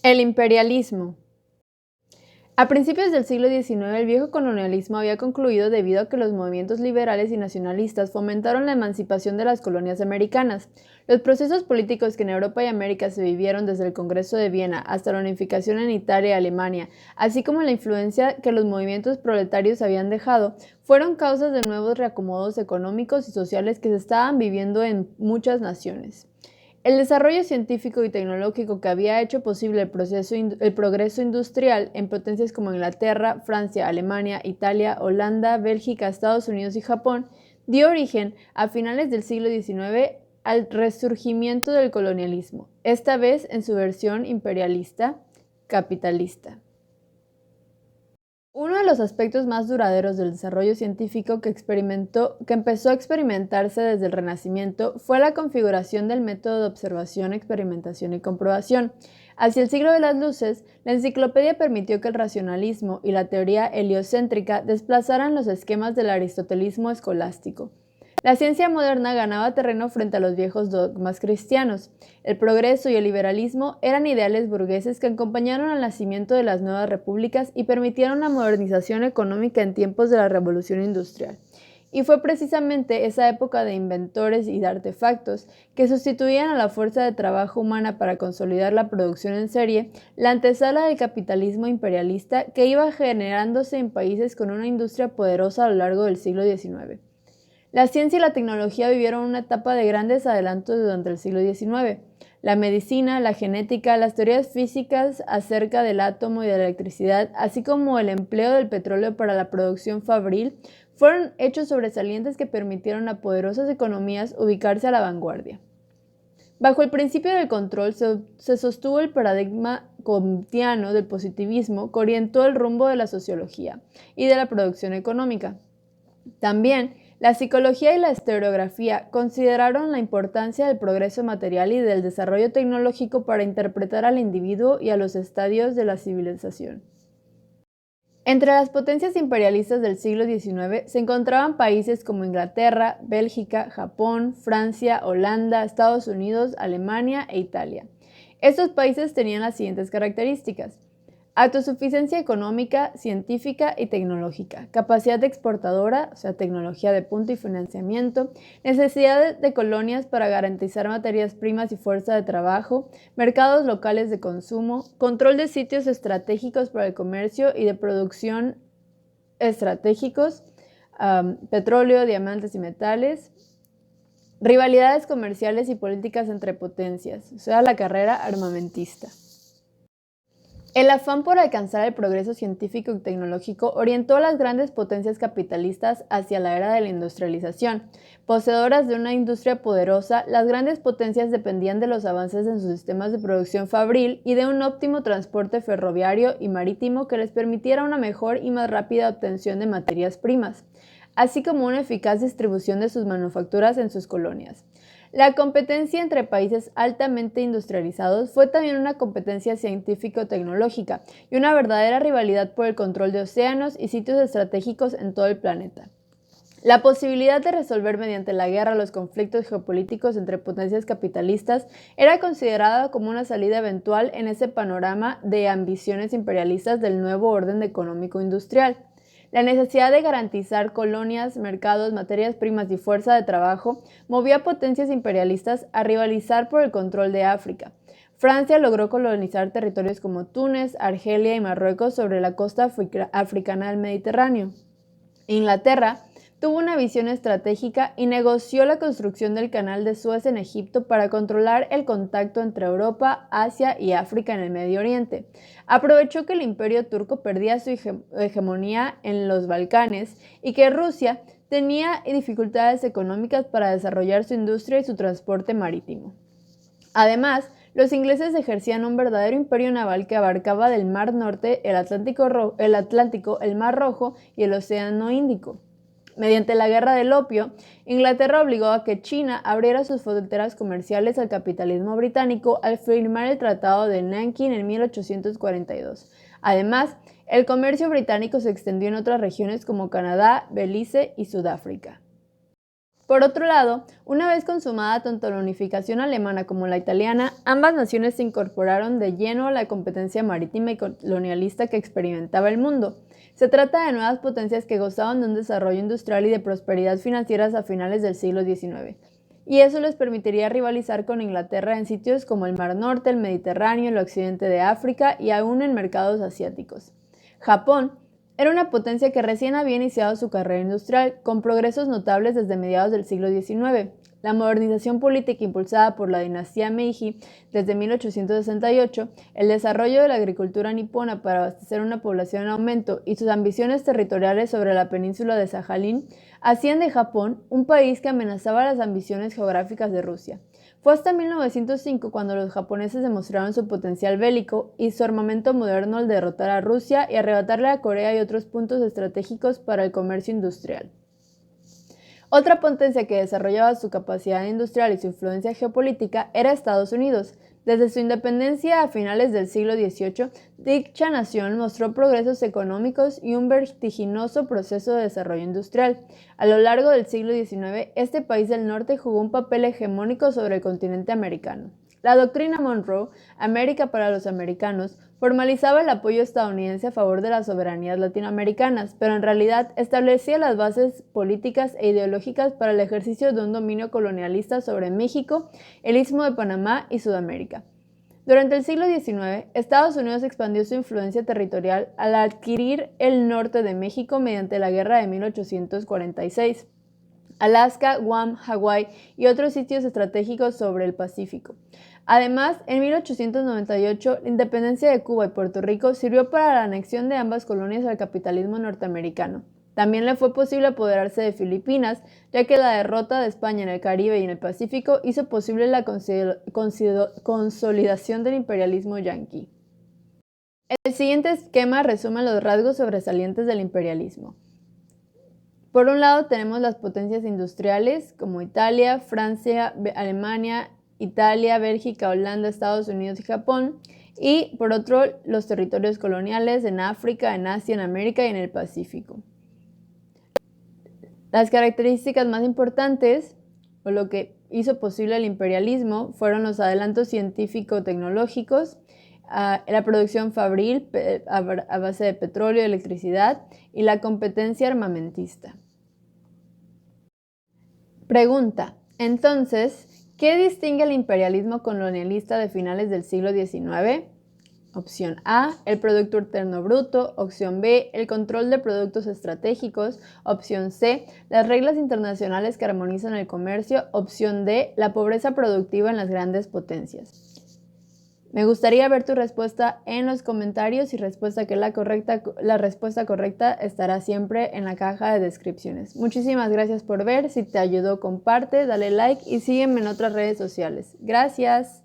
El imperialismo. A principios del siglo XIX, el viejo colonialismo había concluido debido a que los movimientos liberales y nacionalistas fomentaron la emancipación de las colonias americanas. Los procesos políticos que en Europa y América se vivieron desde el Congreso de Viena hasta la unificación en Italia y Alemania, así como la influencia que los movimientos proletarios habían dejado, fueron causas de nuevos reacomodos económicos y sociales que se estaban viviendo en muchas naciones. El desarrollo científico y tecnológico que había hecho posible el progreso industrial en potencias como Inglaterra, Francia, Alemania, Italia, Holanda, Bélgica, Estados Unidos y Japón dio origen, a finales del siglo XIX, al resurgimiento del colonialismo, esta vez en su versión imperialista capitalista. Uno de los aspectos más duraderos del desarrollo científico que empezó a experimentarse desde el Renacimiento fue la configuración del método de observación, experimentación y comprobación. Hacia el siglo de las luces, la enciclopedia permitió que el racionalismo y la teoría heliocéntrica desplazaran los esquemas del aristotelismo escolástico. La ciencia moderna ganaba terreno frente a los viejos dogmas cristianos. El progreso y el liberalismo eran ideales burgueses que acompañaron al nacimiento de las nuevas repúblicas y permitieron la modernización económica en tiempos de la Revolución Industrial. Y fue precisamente esa época de inventores y de artefactos que sustituían a la fuerza de trabajo humana para consolidar la producción en serie, la antesala del capitalismo imperialista que iba generándose en países con una industria poderosa a lo largo del siglo XIX. La ciencia y la tecnología vivieron una etapa de grandes adelantos durante el siglo XIX. La medicina, la genética, las teorías físicas acerca del átomo y de la electricidad, así como el empleo del petróleo para la producción fabril, fueron hechos sobresalientes que permitieron a poderosas economías ubicarse a la vanguardia. Bajo el principio del control se sostuvo el paradigma kantiano del positivismo que orientó el rumbo de la sociología y de la producción económica. También, la psicología y la historiografía consideraron la importancia del progreso material y del desarrollo tecnológico para interpretar al individuo y a los estadios de la civilización. Entre las potencias imperialistas del siglo XIX se encontraban países como Inglaterra, Bélgica, Japón, Francia, Holanda, Estados Unidos, Alemania e Italia. Estos países tenían las siguientes características: autosuficiencia económica, científica y tecnológica, capacidad exportadora, o sea, tecnología de punta y financiamiento, necesidad de colonias para garantizar materias primas y fuerza de trabajo, mercados locales de consumo, control de sitios estratégicos para el comercio y de producción estratégicos, petróleo, diamantes y metales, rivalidades comerciales y políticas entre potencias, o sea, la carrera armamentista. El afán por alcanzar el progreso científico y tecnológico orientó a las grandes potencias capitalistas hacia la era de la industrialización. Poseedoras de una industria poderosa, las grandes potencias dependían de los avances en sus sistemas de producción fabril y de un óptimo transporte ferroviario y marítimo que les permitiera una mejor y más rápida obtención de materias primas, así como una eficaz distribución de sus manufacturas en sus colonias. La competencia entre países altamente industrializados fue también una competencia científico-tecnológica y una verdadera rivalidad por el control de océanos y sitios estratégicos en todo el planeta. La posibilidad de resolver mediante la guerra los conflictos geopolíticos entre potencias capitalistas era considerada como una salida eventual en ese panorama de ambiciones imperialistas del nuevo orden económico-industrial. La necesidad de garantizar colonias, mercados, materias primas y fuerza de trabajo movió a potencias imperialistas a rivalizar por el control de África. Francia logró colonizar territorios como Túnez, Argelia y Marruecos sobre la costa africana del Mediterráneo. Inglaterra tuvo una visión estratégica y negoció la construcción del Canal de Suez en Egipto para controlar el contacto entre Europa, Asia y África en el Medio Oriente. Aprovechó que el Imperio turco perdía su hegemonía en los Balcanes y que Rusia tenía dificultades económicas para desarrollar su industria y su transporte marítimo. Además, los ingleses ejercían un verdadero imperio naval que abarcaba del Mar Norte, el Atlántico, el Mar Rojo y el Océano Índico. Mediante la Guerra del Opio, Inglaterra obligó a que China abriera sus fronteras comerciales al capitalismo británico al firmar el Tratado de Nankín en 1842. Además, el comercio británico se extendió en otras regiones como Canadá, Belice y Sudáfrica. Por otro lado, una vez consumada tanto la unificación alemana como la italiana, ambas naciones se incorporaron de lleno a la competencia marítima y colonialista que experimentaba el mundo. Se trata de nuevas potencias que gozaban de un desarrollo industrial y de prosperidad financieras a finales del siglo XIX, y eso les permitiría rivalizar con Inglaterra en sitios como el Mar Norte, el Mediterráneo, el occidente de África y aún en mercados asiáticos. Japón era una potencia que recién había iniciado su carrera industrial, con progresos notables desde mediados del siglo XIX. La modernización política impulsada por la dinastía Meiji desde 1868, el desarrollo de la agricultura nipona para abastecer una población en aumento y sus ambiciones territoriales sobre la península de Sajalín hacían de Japón un país que amenazaba las ambiciones geográficas de Rusia. Fue hasta 1905 cuando los japoneses demostraron su potencial bélico y su armamento moderno al derrotar a Rusia y arrebatarle a Corea y otros puntos estratégicos para el comercio industrial. Otra potencia que desarrollaba su capacidad industrial y su influencia geopolítica era Estados Unidos. Desde su independencia a finales del siglo XVIII, dicha nación mostró progresos económicos y un vertiginoso proceso de desarrollo industrial. A lo largo del siglo XIX, este país del norte jugó un papel hegemónico sobre el continente americano. La doctrina Monroe, América para los americanos, formalizaba el apoyo estadounidense a favor de las soberanías latinoamericanas, pero en realidad establecía las bases políticas e ideológicas para el ejercicio de un dominio colonialista sobre México, el Istmo de Panamá y Sudamérica. Durante el siglo XIX, Estados Unidos expandió su influencia territorial al adquirir el norte de México mediante la Guerra de 1846. Alaska, Guam, Hawái y otros sitios estratégicos sobre el Pacífico. Además, en 1898, la independencia de Cuba y Puerto Rico sirvió para la anexión de ambas colonias al capitalismo norteamericano. También le fue posible apoderarse de Filipinas, ya que la derrota de España en el Caribe y en el Pacífico hizo posible la consolidación del imperialismo yanqui. El siguiente esquema resume los rasgos sobresalientes del imperialismo. Por un lado tenemos las potencias industriales como Italia, Francia, Alemania, Italia, Bélgica, Holanda, Estados Unidos y Japón. Y por otro, los territorios coloniales en África, en Asia, en América y en el Pacífico. Las características más importantes, o lo que hizo posible el imperialismo, fueron los adelantos científico-tecnológicos, la producción fabril a base de petróleo y electricidad y la competencia armamentista. Pregunta: entonces, ¿qué distingue el imperialismo colonialista de finales del siglo XIX? Opción A, el Producto Interno Bruto. Opción B, el control de productos estratégicos. Opción C, las reglas internacionales que armonizan el comercio. Opción D, la pobreza productiva en las grandes potencias. Me gustaría ver tu respuesta en los comentarios y la respuesta correcta estará siempre en la caja de descripciones. Muchísimas gracias por ver. Si te ayudó, comparte, dale like y sígueme en otras redes sociales. Gracias.